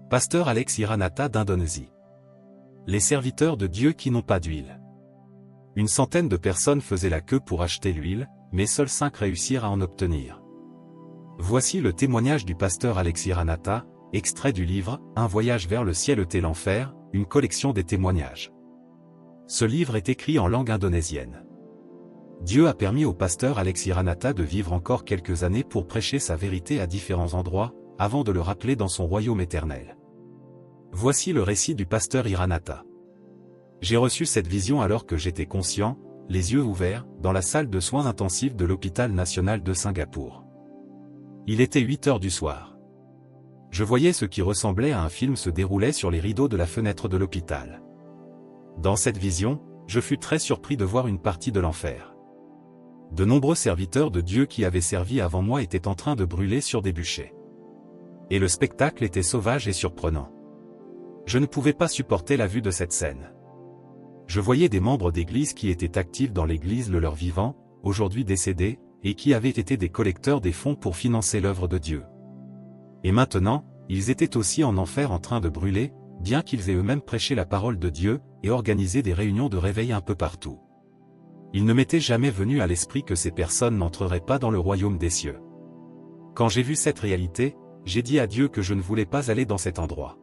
Pasteur Alex Iranata d'Indonésie. Les serviteurs de Dieu qui n'ont pas d'huile. Une centaine de personnes faisaient la queue pour acheter l'huile, mais seuls 5 réussirent à en obtenir. Voici le témoignage du pasteur Alex Iranata, extrait du livre « Un voyage vers le ciel et l'enfer », une collection des témoignages. Ce livre est écrit en langue indonésienne. Dieu a permis au pasteur Alex Iranata de vivre encore quelques années pour prêcher sa vérité à différents endroits, avant de le rappeler dans son royaume éternel. Voici le récit du pasteur Iranata. J'ai reçu cette vision alors que j'étais conscient, les yeux ouverts, dans la salle de soins intensifs de l'hôpital national de Singapour. Il était 8 heures du soir. Je voyais ce qui ressemblait à un film se dérouler sur les rideaux de la fenêtre de l'hôpital. Dans cette vision, je fus très surpris de voir une partie de l'enfer. De nombreux serviteurs de Dieu qui avaient servi avant moi étaient en train de brûler sur des bûchers. Et le spectacle était sauvage et surprenant. Je ne pouvais pas supporter la vue de cette scène. Je voyais des membres d'église qui étaient actifs dans l'église le leur vivant, aujourd'hui décédés, et qui avaient été des collecteurs des fonds pour financer l'œuvre de Dieu. Et maintenant, ils étaient aussi en enfer en train de brûler, bien qu'ils aient eux-mêmes prêché la parole de Dieu, et organisé des réunions de réveil un peu partout. Il ne m'était jamais venu à l'esprit que ces personnes n'entreraient pas dans le royaume des cieux. Quand j'ai vu cette réalité, j'ai dit à Dieu que je ne voulais pas aller dans cet endroit.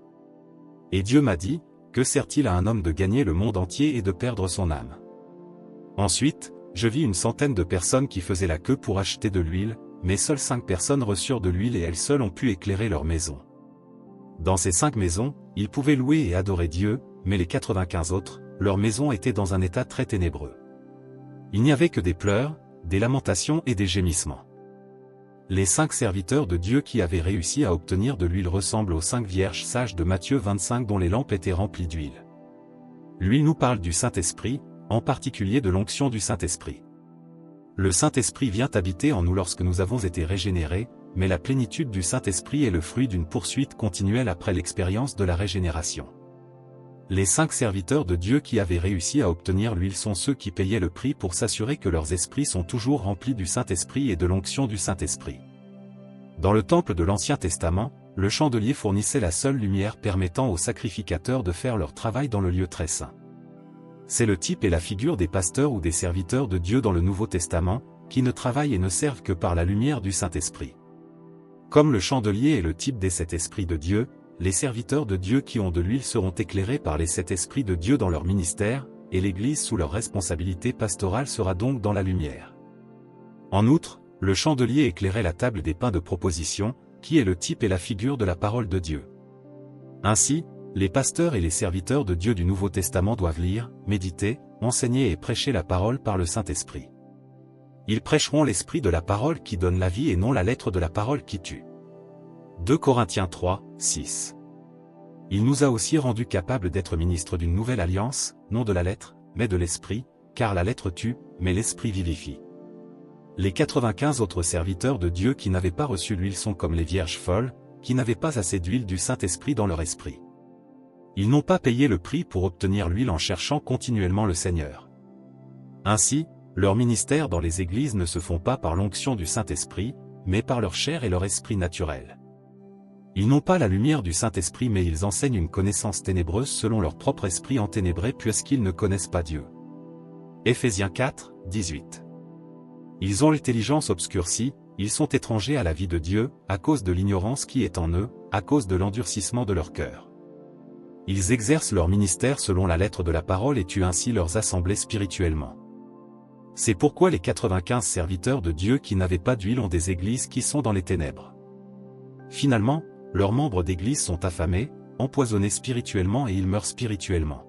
Et Dieu m'a dit, que sert-il à un homme de gagner le monde entier et de perdre son âme? Ensuite, je vis une centaine de personnes qui faisaient la queue pour acheter de l'huile, mais seules 5 personnes reçurent de l'huile et elles seules ont pu éclairer leur maison. Dans ces 5 maisons, ils pouvaient louer et adorer Dieu, mais les 95 autres, leur maison était dans un état très ténébreux. Il n'y avait que des pleurs, des lamentations et des gémissements. Les 5 serviteurs de Dieu qui avaient réussi à obtenir de l'huile ressemblent aux 5 vierges sages de Matthieu 25 dont les lampes étaient remplies d'huile. L'huile nous parle du Saint-Esprit, en particulier de l'onction du Saint-Esprit. Le Saint-Esprit vient habiter en nous lorsque nous avons été régénérés, mais la plénitude du Saint-Esprit est le fruit d'une poursuite continuelle après l'expérience de la régénération. Les 5 serviteurs de Dieu qui avaient réussi à obtenir l'huile sont ceux qui payaient le prix pour s'assurer que leurs esprits sont toujours remplis du Saint-Esprit et de l'onction du Saint-Esprit. Dans le temple de l'Ancien Testament, le chandelier fournissait la seule lumière permettant aux sacrificateurs de faire leur travail dans le lieu très saint. C'est le type et la figure des pasteurs ou des serviteurs de Dieu dans le Nouveau Testament, qui ne travaillent et ne servent que par la lumière du Saint-Esprit. Comme le chandelier est le type des 7 esprits de Dieu, les serviteurs de Dieu qui ont de l'huile seront éclairés par les 7 esprits de Dieu dans leur ministère, et l'Église sous leur responsabilité pastorale sera donc dans la lumière. En outre, le chandelier éclairait la table des pains de proposition, qui est le type et la figure de la parole de Dieu. Ainsi, les pasteurs et les serviteurs de Dieu du Nouveau Testament doivent lire, méditer, enseigner et prêcher la parole par le Saint-Esprit. Ils prêcheront l'esprit de la parole qui donne la vie et non la lettre de la parole qui tue. 2 Corinthiens 3, 6. Il nous a aussi rendus capables d'être ministres d'une nouvelle alliance, non de la lettre, mais de l'esprit, car la lettre tue, mais l'esprit vivifie. Les 95 autres serviteurs de Dieu qui n'avaient pas reçu l'huile sont comme les vierges folles, qui n'avaient pas assez d'huile du Saint-Esprit dans leur esprit. Ils n'ont pas payé le prix pour obtenir l'huile en cherchant continuellement le Seigneur. Ainsi, leur ministère dans les églises ne se font pas par l'onction du Saint-Esprit, mais par leur chair et leur esprit naturel. Ils n'ont pas la lumière du Saint-Esprit mais ils enseignent une connaissance ténébreuse selon leur propre esprit enténébré puisqu'ils ne connaissent pas Dieu. Éphésiens 4, 18. Ils ont l'intelligence obscurcie, ils sont étrangers à la vie de Dieu, à cause de l'ignorance qui est en eux, à cause de l'endurcissement de leur cœur. Ils exercent leur ministère selon la lettre de la parole et tuent ainsi leurs assemblées spirituellement. C'est pourquoi les 95 serviteurs de Dieu qui n'avaient pas d'huile ont des églises qui sont dans les ténèbres. Finalement, leurs membres d'église sont affamés, empoisonnés spirituellement et ils meurent spirituellement.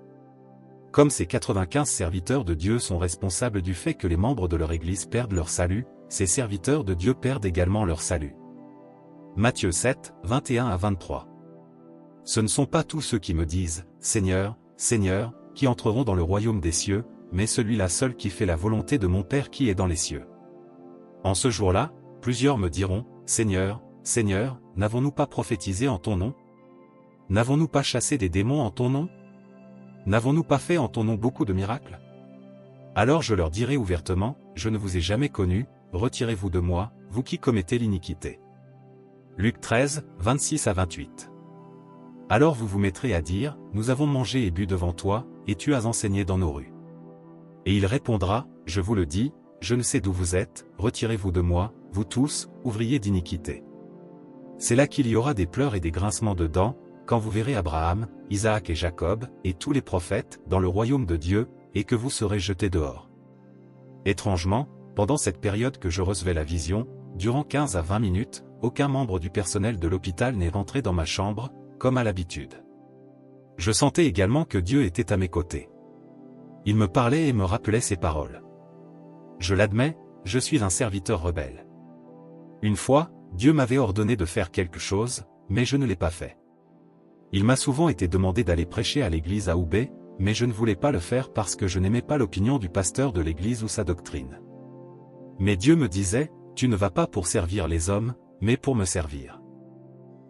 Comme ces 95 serviteurs de Dieu sont responsables du fait que les membres de leur église perdent leur salut, ces serviteurs de Dieu perdent également leur salut. Matthieu 7, 21 à 23. Ce ne sont pas tous ceux qui me disent « Seigneur, Seigneur », qui entreront dans le royaume des cieux, mais celui-là seul qui fait la volonté de mon Père qui est dans les cieux. En ce jour-là, plusieurs me diront « Seigneur, Seigneur, n'avons-nous pas prophétisé en ton nom? N'avons-nous pas chassé des démons en ton nom? N'avons-nous pas fait en ton nom beaucoup de miracles? Alors je leur dirai ouvertement, je ne vous ai jamais connus, retirez-vous de moi, vous qui commettez l'iniquité. Luc 13, 26 à 28. Alors vous vous mettrez à dire, nous avons mangé et bu devant toi, et tu as enseigné dans nos rues. Et il répondra, je vous le dis, je ne sais d'où vous êtes, retirez-vous de moi, vous tous, ouvriers d'iniquité. C'est là qu'il y aura des pleurs et des grincements de dents, quand vous verrez Abraham, Isaac et Jacob, et tous les prophètes, dans le royaume de Dieu, et que vous serez jetés dehors. Étrangement, pendant cette période que je recevais la vision, durant 15 à 20 minutes, aucun membre du personnel de l'hôpital n'est rentré dans ma chambre, comme à l'habitude. Je sentais également que Dieu était à mes côtés. Il me parlait et me rappelait ses paroles. Je l'admets, je suis un serviteur rebelle. Une fois, Dieu m'avait ordonné de faire quelque chose, mais je ne l'ai pas fait. Il m'a souvent été demandé d'aller prêcher à l'église à Oubé, mais je ne voulais pas le faire parce que je n'aimais pas l'opinion du pasteur de l'église ou sa doctrine. Mais Dieu me disait, tu ne vas pas pour servir les hommes, mais pour me servir.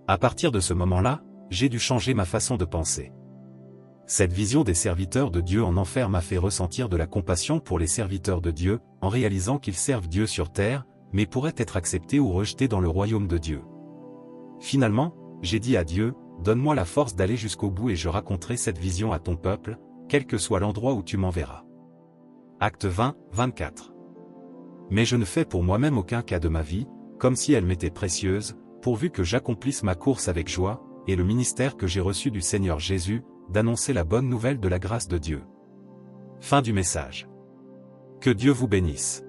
À partir de ce moment-là, j'ai dû changer ma façon de penser. Cette vision des serviteurs de Dieu en enfer m'a fait ressentir de la compassion pour les serviteurs de Dieu, en réalisant qu'ils servent Dieu sur terre, mais pourraient être acceptés ou rejetés dans le royaume de Dieu. Finalement, j'ai dit à Dieu, donne-moi la force d'aller jusqu'au bout et je raconterai cette vision à ton peuple, quel que soit l'endroit où tu m'enverras. Acte 20, 24. Mais je ne fais pour moi-même aucun cas de ma vie, comme si elle m'était précieuse, pourvu que j'accomplisse ma course avec joie, et le ministère que j'ai reçu du Seigneur Jésus, d'annoncer la bonne nouvelle de la grâce de Dieu. Fin du message. Que Dieu vous bénisse.